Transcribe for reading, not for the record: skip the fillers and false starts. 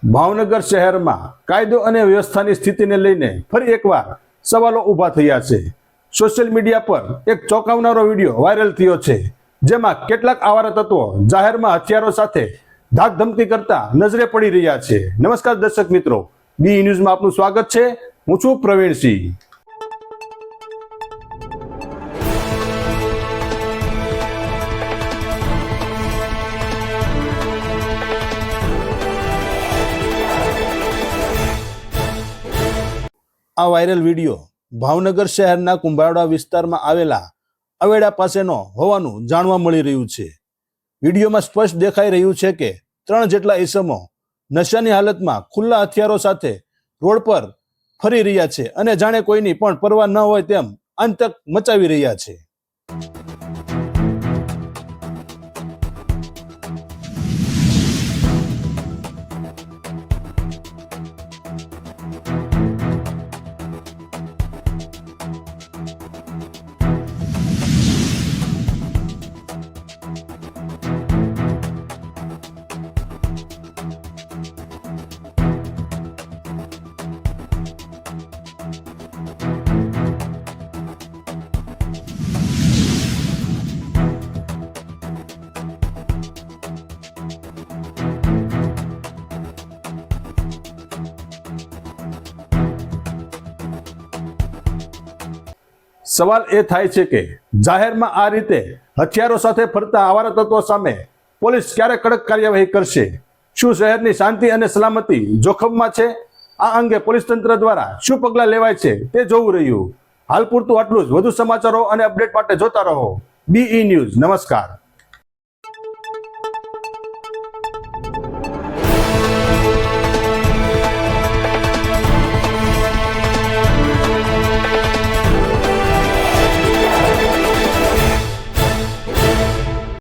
ભાવનગર શહેરમાં કાયદો અને વ્યવસ્થાની સ્થિતિને લઈને ફરી એકવાર સવાલો ઊભા થયા છે। સોશિયલ મીડિયા પર એક ચોંકાવનારો વિડીયો વાયરલ થયો છે, જેમાં કેટલાક આવારા તત્વો જાહેરમાં હથિયારો સાથે ધાક ધમકી કરતા નજરે પડી રહ્યા છે। નમસ્કાર દર્શક મિત્રો, બી ન્યૂઝમાં આપનું સ્વાગત છે। હું છું પ્રવીણસિંહ। આ વાયરલ વિડીયો ભાવનગર શહેરના કુંભારવાડા વિસ્તારમાં આવેલા અવેડા પાસેનો હોવાનું જાણવા મળી રહ્યું છે। વિડીયોમાં સ્પષ્ટ દેખાઈ રહ્યું છે કે 3 જેટલા ઈસમો નશાની હાલતમાં ખુલ્લા હથિયારો સાથે રોડ પર ફરી રહ્યા છે અને જાણે કોઈની પણ પરવા ન હોય તેમ આતંક મચાવી રહ્યા છે। સવાલ એ થાય છે કે જાહેરમાં આ રીતે હથિયારો સાથે ફરતા આવારા તત્વો સામે પોલીસ ક્યારે કડક કાર્યવાહી કરશે? શું શહેરની શાંતિ અને સલામતી જોખમમાં છે? આ અંગે પોલીસ તંત્ર દ્વારા શું પગલાં લેવાય છે તે જોવું રહ્યું। હાલ પૂરતું આટલું જ। વધુ સમાચારો અને અપડેટ માટે જોતા રહો બી ન્યૂઝ। નમસ્કાર।